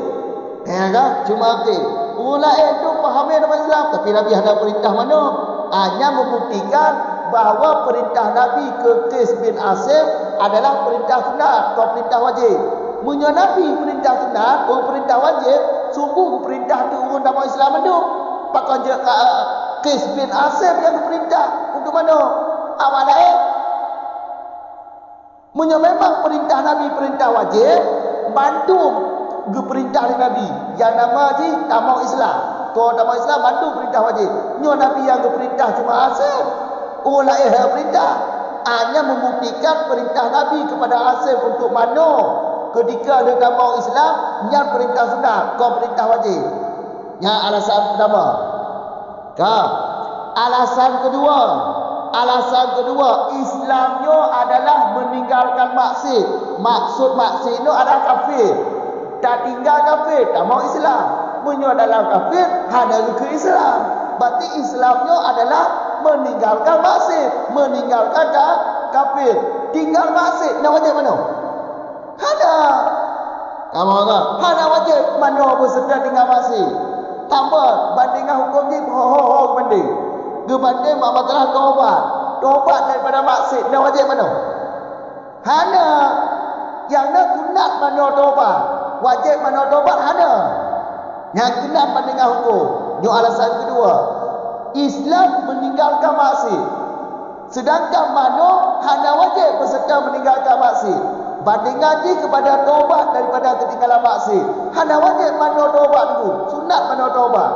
Kan? Cuma Qais. Orang lain tu fahami nama Islam, tapi Nabi ada perintah mana? Hanya membuktikan bahawa perintah Nabi ke Qais bin Asim adalah perintah sunat atau perintah wajib. Punya Nabi perintah sunat, perintah wajib, sungguh perintah tu orang nama Islam itu. Pakai je Qais bin Asim yang perintah untuk mana? Awak lain. Memang perintah Nabi perintah wajib, bantu ge perintah dari Nabi. Yang nama haji tamak Islam. Tuan tamak Islam bantu perintah wajib. Nyo Nabi yang ge perintah cuma asal. Orang lain yang perintah. Hanya membuktikan perintah Nabi kepada asal untuk mana. Ketika ada tamak Islam, yang perintah sunat, kau perintah wajib. Yang alasan pertama. Alasan kedua, Islamnya adalah meninggalkan maksiat. Maksud maksiat itu adalah kafir. Tak tinggal kafir, tak mau Islam. Menyo dalam kafir, hanya ke Islam. Berarti Islamnya adalah meninggalkan maksiat, meninggalkan kafir. Tinggal maksiat, nak wajib mana? Hana. Kamu kan? Hana wajib mana bersedia tinggal maksiat. Tambah bandingkan hukum ni banding. Gebanding mak telah taubat daripada maksiat. Nak wajib mana? Hana. Yang nak sunat mana taubat, wajib mana taubat hana. Yang kena bandingkan hukum. Ini alasan kedua. Islam meninggalkan maksiat. Sedangkan mana hana wajib berserta meninggalkan maksiat. Bandingkan dia kepada taubat daripada ketinggalan maksiat. Hana wajib mana taubat dulu, sunat mana taubat.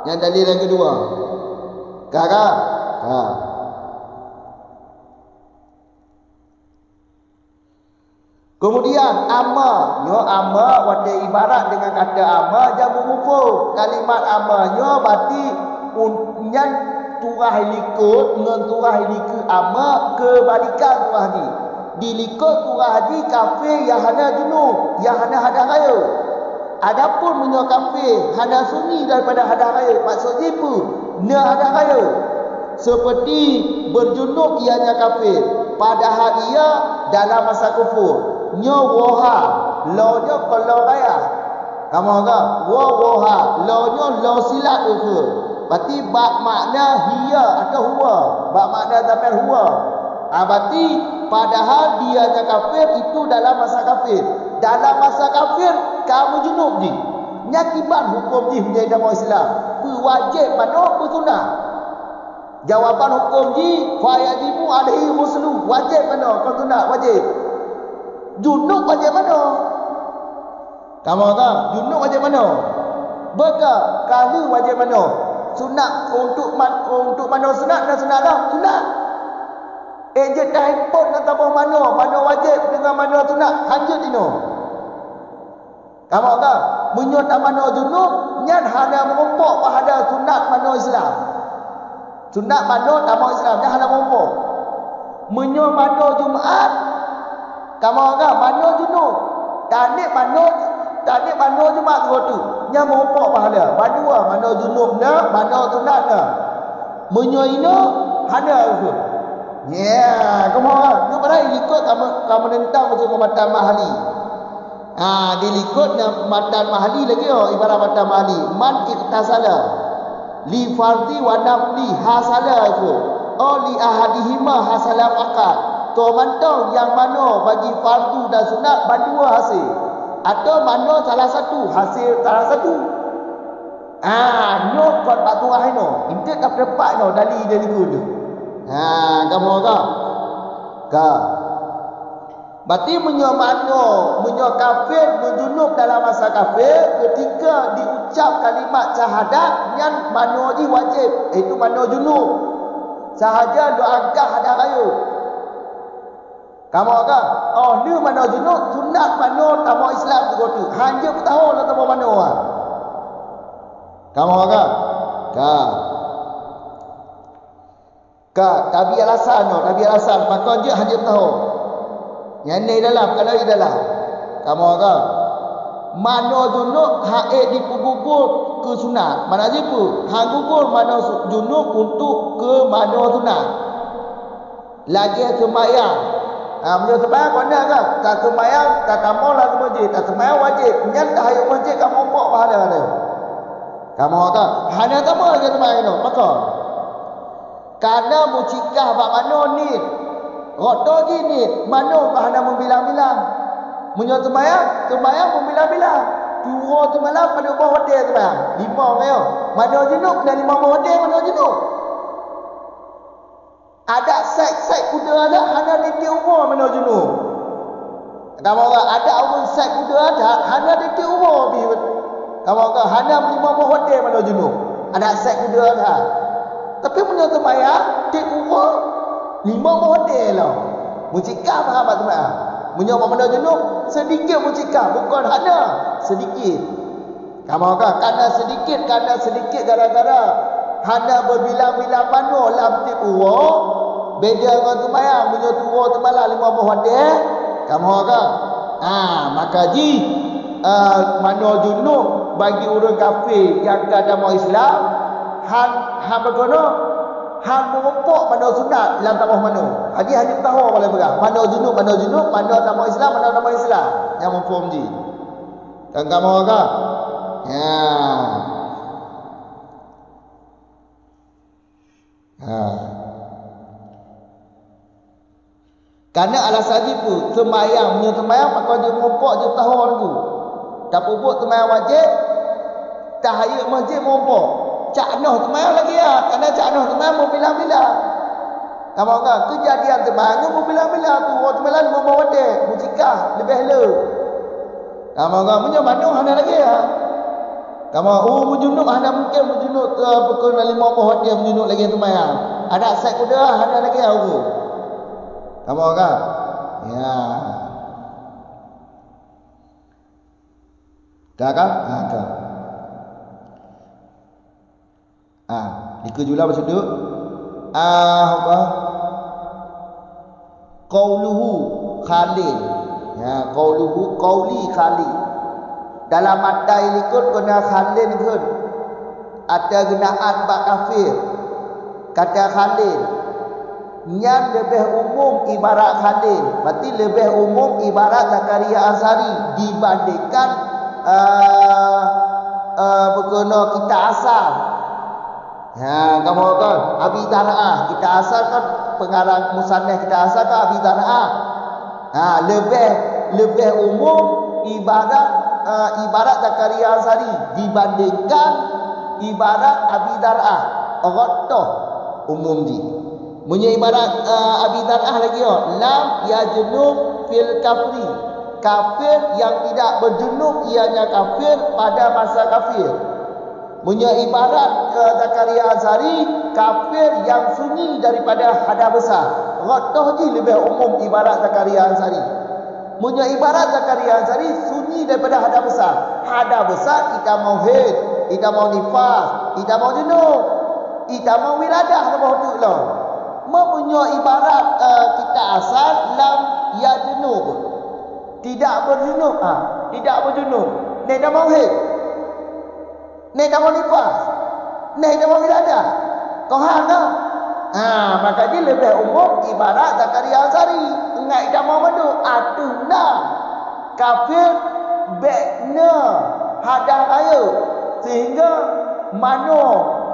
Yang dalil yang kedua. Kakak. Kemudian amma wada ibarat dengan kata amma jamu mufhum. Kalimat ammanya berarti unyan turah likut dengan turah likut amma kebalikan turah ni. Dilikut turah haji kafir yang hana junub, yang hana hadah raya. Adapun menyo kafir hana sunni daripada hadah raya. Maksudnya apa? Na hadah raya. Seperti berjunub ianya kafir, padahal ia dalam masa kufur. Nyo woha, lo nyo kalau raya. Kamu kan? Woha, lo nyo lo silat ke? Berarti bak makna hiya atau huwa. Bak makna zamir huwa. Berarti padahal dia kafir itu dalam masa kafir. Dalam masa kafir kamu junub je. Nyakibat hukum je menjadi dalam Islam. Wajib mana bersunat. Jawapan hukum je fayajibu alaihi muslu. Wajib mana kau sunat wajib. Junub wajib mana? Kamu tahu junub wajib mana? Bekal kali wajib mana? Sunat untuk mana sunat dan sunat lah sunat. Ejen handphone nak tahu mana wajib dengan mana sunat hanjut ini. Kamu tahu menyot mana junub nyan hanya mengumpuk pada sunat mana Islam. Sunat mana tamu Islam nyan hanya mengumpuk. Menyot mana Jumaat kamu tahu mana junub. Tanik mana Jumaat tu nyan mengumpuk pada. Mana junub na, mana sunat na. Menyot ini hanya tu. Ya, kamu pada ikut kamu nentang macam matan mahali. Dilikut matan mahali lagi ibarat matan mahali. Man iktasala li fardi wa nafli hasala tu. Li ahadihima hasala faqat. To mantong yang mana bagi fardu dan sunat berdua hasil. Atau mana salah satu hasil salah satu. Nyok kot batu ahino. Intik tak dapat no dari tu. Kamu kah? Berarti menyo kafir menjunub dalam masa kafir ketika diucap kalimat syahadat yang mano ji wajib, itu mano junub. Sahaja doakan hadah raya. Kamu kah? Ni mano junub, sunat mano tamu Islam tu. Hanya tahu lah tamu mano. Kamu kah? Tabi alasan maka je hanya tahu. Yang ni dalam kalau di dalam. Kamu tahu. Mana junub haid dipugugur ke sunat. Mana je pu? Hang gugur mana junub untuk ke mana sunat. Lagi sembahyang. Menurut sembahyang mana kan? Tak sembahyang tak kamu lah ke masjid. Tak sembahyang wajib. Nyan tak hayuk masjid kamu pok pahala dia. Kamu tahu. Hanya kamu lagi sembahyang tu. Maka karena mucikah bak mano ni roto gini mano bahana membilang-bilang menyot sembahyang membilang-bilang dua tu malam pada bawah hotel sembahyang 5 kayo mano junub dan 5 bawah hotel mano junub ada sek kuda ada hana di umur mano junub Kamu ada umur set muda ada, hanya detik umur bi. Kamu hanya 5 hotel mana junub. Ada set muda ada. Tapi punya temaya detik umur 5 hotel lah. Mucikah sahabat temaya. Punya mana junub sedikit mucikah, bukan hanya sedikit. Kamu karena sedikit gara-gara hanya berbilang-bilang mano lam detik umur. Beda dengan temaya punya tua temala 50 hotel. Kamu maka mana junub bagi orang kafir yang tak ada mau Islam han berkono han merupuk mana sunat dalam tamah mana hanya tahu boleh berah mana junub mana tak mau Islam mana tak mau Islam yang mempum ji kan kamu Karena alasan itu sembahyang maka dia merupuk je tahu orang tu. Tak pupuk sembahyang wajib, tahayat masjid merupuk. Cak noh sembahyang lagi ya. Karena cak noh sembahyang berbilang-bilang. Kamu kejadian sembahyang berbilang-bilang tu orang sembahyang mau wajib, mucikah lebih hello. Kamu punya mana hana lagi ya. Kamu mujunub hana mungkin mujunub pukul 50 dia mujunub lagi sembahyang. Ada set kuda hana lagi ya aku. Kamu ya. Dah kan? Dikejula bersuduk. Qauluhu Khalil. Ya, qauli Khalil. Dalam matai likut kena Khalil kun. Ada genaan bak kafir. Kata Khalil yang lebih umum ibarat Khalil. Berarti lebih umum ibarat Zakaria Azhari dibandingkan berguna kita asal. Kamu kan Abi Dara'ah. Kita asal kan pengarang musannaf kita asal kan Abi Dara'ah. Lebih umum ibarat Zakaria Azhari dibandingkan ibarat Abi Dara'ah. Rotoh umum di. Punya ibarat Abi Dar'ah lagi lam yajnub fil kafri. Kafir yang tidak berjunub ianya kafir pada masa kafir. Punya ibarat Zakaria Azhari kafir yang sunyi daripada hadas besar. Rotoh je lebih umum ibarat Zakaria Azhari. Punya ibarat Zakaria Azhari sunyi daripada hadas besar. Hadas besar kita mau haid, kita mau nifas, kita mau junub, kita mau wiladah apa tu lah. Mempunyai ibarat kita asal lam ya junub. Tidak berjunub. Tidak berjunub. Ni dah mau haid. Ni dah mau nifas. Ni dah mau wiladah. Kau hang dah. Maka dia lebih umum ibarat Zakaria Azhari. Ingat dah mau madu. Atuna. Kafir bekna hadah raya. Sehingga mano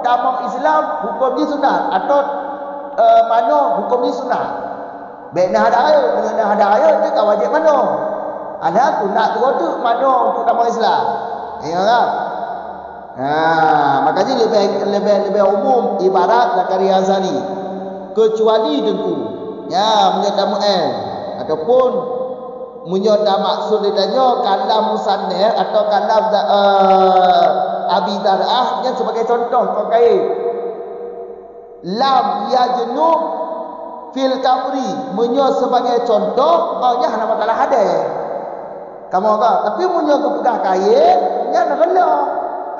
tamang Islam hukum dia sunat atau mana hukum ni sunat. Baik nak ada raya, dengan nak ada raya tu tak wajib mana. Ada sunat tu mana untuk tamu Islam. Ya kan? Makanya lebih umum ibarat Zakaria Azhari. Kecuali tentu ya menyata mu'al ataupun menyata maksud ditanya kalam musannaf atau kalam Abi Dar'ah yang sebagai contoh terkait lam yajnub fil kafri menyo sebagai contoh nya nama kalah hadis kamu tapi menyo kepedah kaya nya nak rela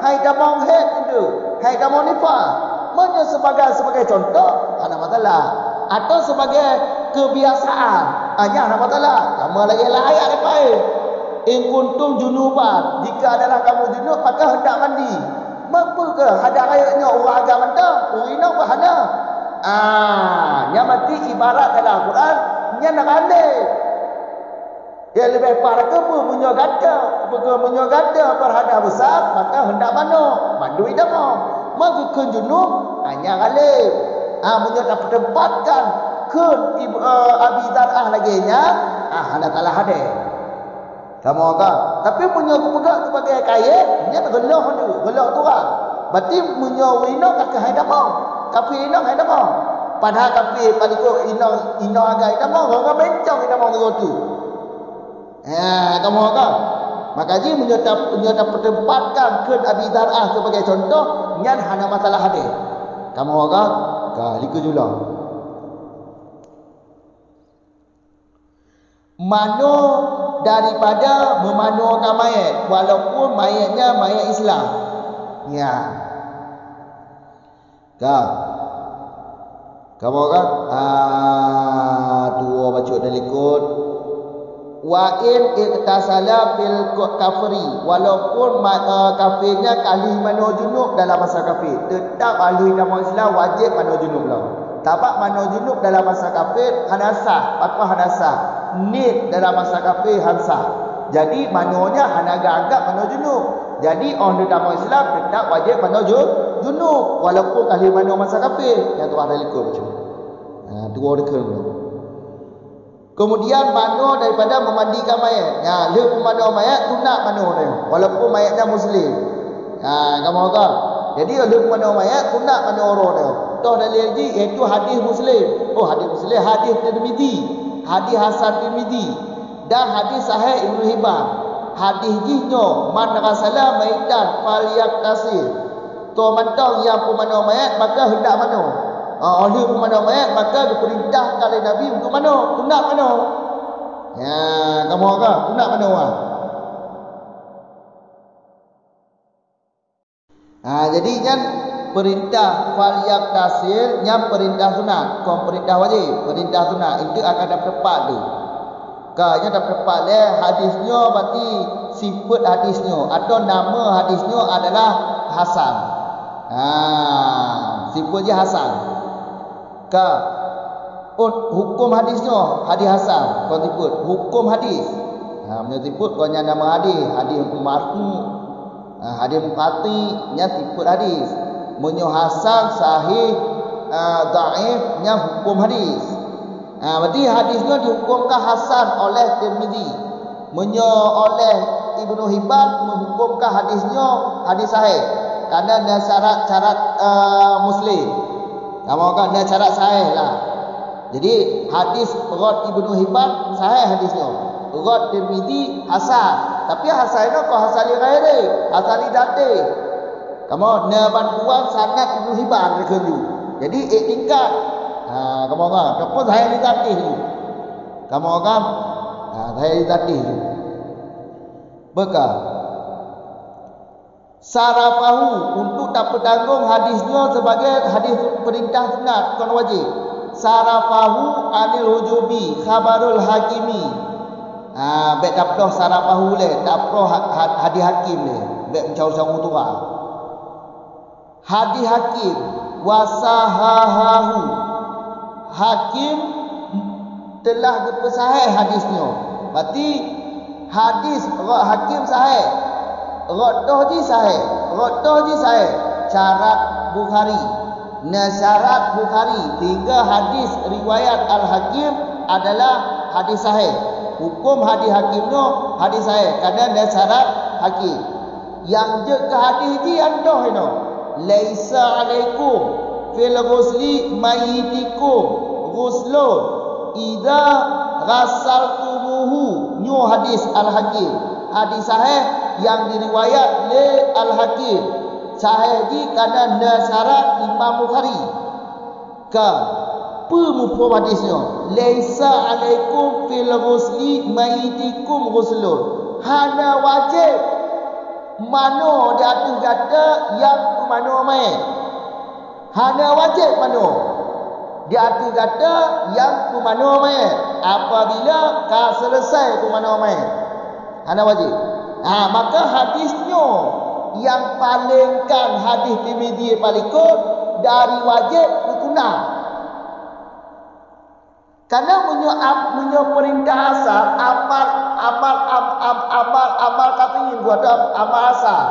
hai damang head itu hai damang nifas menyo sebagai contoh ada masalah atau sebagai kebiasaan nya ada masalah kamu lagi layak depan in kuntum junuban jika adalah kamu junub maka hendak mandi. Mampu ke hadah ayatnya orang agama dah urina bahana yang mati ibarat dalam Al-Quran nya nak ande dia lebih parah ke menyogada berhadah besar maka hendak mano mandu idama maka kenjunub hanya galib menyogada tempatkan ke Abi Dar'ah lagi nya hendak kalah hadis kamu tapi punya kepegang sebagai kaya dia gelah tu orang berarti punya wina kakak haida mau kafir ina haida mau padahal kafir paliko ina agak haida mau orang bencong haida mau tu Kamu kan? Maka ji menyerta pertempatkan ke Abi Dar'ah sebagai contoh nyan hana masalah hadis. Kamu kan? Liku jula. Mano daripada memanokan mayat walaupun mayatnya mayat Islam. Ya. Kamu kan? Dua baca dan ikut. Wa in iktasala fil kafri, walaupun kafirnya kali mano junub dalam masa kafir, tetap ahli dalam Islam wajib mano junub lah. Tapak mano junub dalam masa kafir hanasah, patwa hanasah. Nid dalam masa kafir hansah. Jadi manonya hanaga anggap mano junub. Jadi orang dalam Islam tetap wajib mano junub walaupun kali mano masa kafir. Yang tu ada likut macam. Dua dekal. Kemudian mano daripada memandikan mayat. Dia memandikan mayat sunat mano dia. Walaupun mayatnya muslim. Kamu tahu? Jadi dia memandikan mayat sunat mano orang dia. Toh dalil lagi iaitu hadis muslim. Hadis muslim, hadis Tirmizi, hadis Hasan Tirmizi dan hadis Sahih Ibnu Hibban. Hadis jinyo man rasala maitan falyaktasir. Toh mantau yang memandikan mayat maka hendak mano. Oleh pemandu mayat maka diperintahkan oleh Nabi untuk mana? Tundak mana? Kamu kan? Tundak mana? Jadi kan perintah fal yaktasir yang perintah sunat, bukan perintah wajib, perintah sunat itu akan dapat tepat tu. Yang dapat tepat hadisnya berarti sifat hadisnya atau nama hadisnya adalah Hasan. Sifatnya Hasan. Hukum hadisnya hadis Hasan kau sebut hukum hadis. Menyebut kau nama hadis marfu, hadis muqati nya sebut hadis. Menyo Hasan sahih dhaif nya hukum hadis. Berarti hadisnya dihukumkan Hasan oleh Tirmizi. Menyo oleh Ibnu Hibban menghukumkan hadisnya hadis sahih kerana ada syarat-syarat Muslim. Kamu kan ada syarat sahih lah. Jadi hadis riwayat Ibnu Hibban sahih hadisnya. Riwayat Tirmizi hasan. Tapi hasan itu kau hasan li ghairi, hasan li dzati. Kamu na bantuan sanad Ibnu Hibban rekeju. Jadi tingkat. Kamu kan ataupun sahih li dzati tu. Kamu kan sahih li dzati tu. Bekal sarafahu untuk tak bertanggung hadisnya sebagai hadis perintah sunat bukan wajib. Sarafahu anil hujubi khabarul hakimi. Baik tak perlu sarafahu le, tak perlu hadis hakim le. Baik mencau-cau tua. Hadis hakim wasahahahu. Hakim telah bersahih hadisnya. Berarti hadis hakim sahih. Rodoh ji sahih. Syarat Bukhari. Syarat Bukhari 3 hadis riwayat Al-Hakim adalah hadis sahih. Hukum hadis hakimnya hadis sahih kerana syarat hakim. Yang je ke hadis ji yang doh ini. Laisa alaikum fil ghusli mayyitikum ghuslun idza ghasaltumuhu. Nyu hadis Al-Hakim. Hadis sahih yang diriwayat oleh Al-Hakim. Sahih ji kerana syarat Imam Bukhari. Pemufhum hadisnya laisa alaikum fil ghusli mayyitikum ghuslun. Hana wajib mano di atas kata yang mano mayat. Hana wajib mano di atas kata yang mano mayat apabila ka selesai mano mayat. Hana wajib. Maka hadisnya yang palingkan hadis Tirmizi paling kot dari wajib ke sunat. Karena punya perintah asal amal katanya buat amal asal.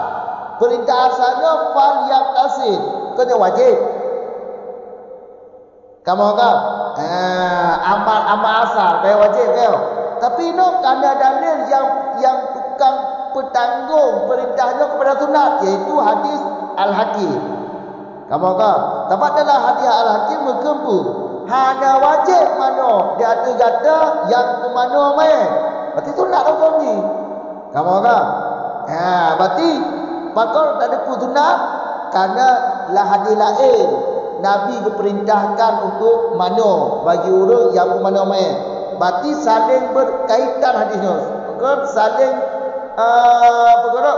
Perintah asalnya fal yaktasil, kena wajib. Kamu kan? Amal asal kayak wajib kau. Tapi kerana dalil yang tukang petanggung perintahnya kepada sunat iaitu hadis Al-Hakim. Kamu kan? Tapi dalam hadis Al-Hakim berkempu hana wajib mano dia ada kata yang ke mano mai. Berarti sunat hukum ni. Kamu orang. Berarti pakar tak ada sunat kerana lah hadis lain. Nabi diperintahkan untuk mano bagi orang yang bermano mayat. Berarti saling berkaitan hadisnya. Maka saling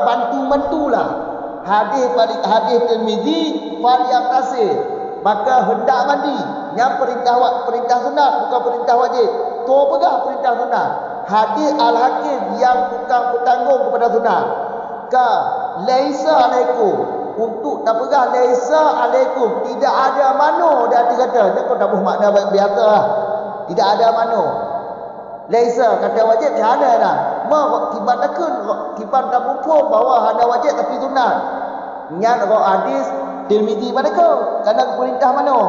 bantu-bantulah. Hadis Tirmizi fal yaqtasil. Maka hendak mandi. Yang perintah sunat bukan perintah wajib. Tu pegah perintah sunat. Hadis Al-Hakim yang bukan bertanggung kepada sunat. Ka laisa alaikum. Untuk tak pegah laisa alaikum, tidak ada mano dia kata. Dia kau tak boleh makna biasa lah. Tidak ada mano. Laisa kata wajib ada dah. Mak kiban takun kiban tak pun bahawa ada wajib tapi sunat. Nyat ro hadis Tirmizi pada kau. Kerana perintah mano?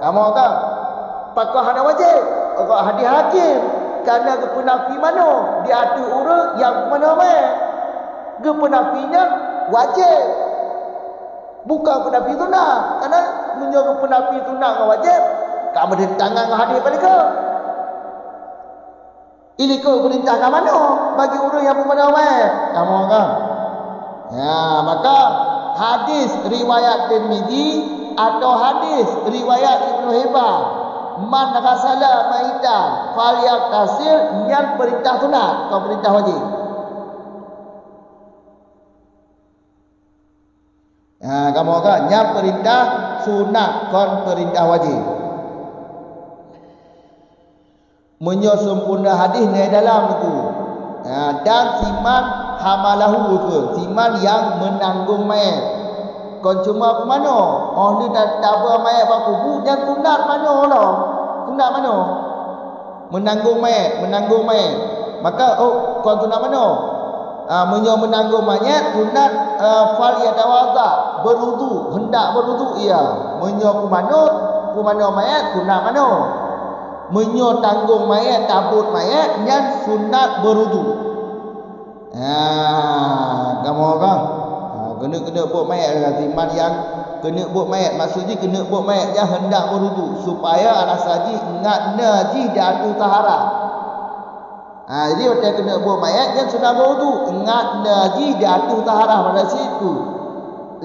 Kamu kan? Pakah ada wajib. Ro hadis Hakim kerana kepenafi mano? Dia ada urut yang mana mai. Kepenafinya wajib. Bukan penafi sunat. Kerana menyuruh penafi sunat dengan wajib, kamu bertentangan dengan hadis pada kau. Ini kau perintahkan mana bagi orang yang bermana wajib? Kamu kan? Maka hadis riwayat Tirmizi atau hadis riwayat Ibnu Hibban, man ghasala maitan falyaqtasil, yang perintah sunat, kau perintah wajib. Kamu kan yang perintah sunat kon perintah wajib. Menyempurna hadis ni dalam itu. Dan siman hamalahu ke, siman yang menanggung mayat. Kon cuma ke mana? Oh ni tak apa mayat apa kubur, yang sunat mana lah? Sunat mana? Menanggung mayat. Maka kon sunat mana? Menanggung mayat sunat fal yatawadha, berwudu, hendak berwudu ia. Menyo kumano mayat sunat mana? Menyo tanggung mayat, tabut mayat yang sunat berwudu. Kamu orang kena buat mayat dengan timan yang kena buat mayat, maksudnya kena buat mayat yang hendak berwudu supaya anak saji ingat najis dan tahara. Jadi macam kena buat mayat yang sudah berwudu, ingat najis dan tahara pada situ.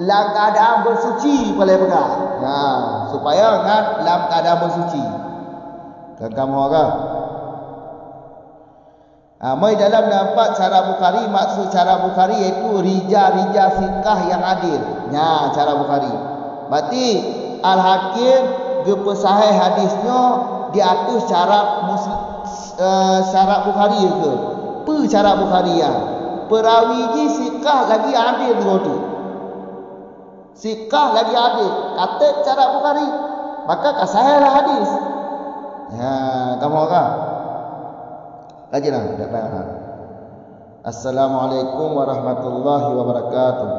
Dalam keadaan bersuci boleh pegang. Supaya ingat dalam keadaan bersuci. Kamu orang. Mai dalam nampak cara Bukhari, maksud cara Bukhari iaitu rija-rija fiqah yang adil. Cara Bukhari. Berarti Al-Hakim gepesahih hadisnya diatur syarat syarat Bukhari ke? Syarat Bukhari ya. Perawi ji fiqah lagi adil tu. Fiqah lagi adil. Kata cara Bukhari, maka kasahlah hadis. Kamu orang. Kajilah datang. Assalamualaikum warahmatullahi wabarakatuh.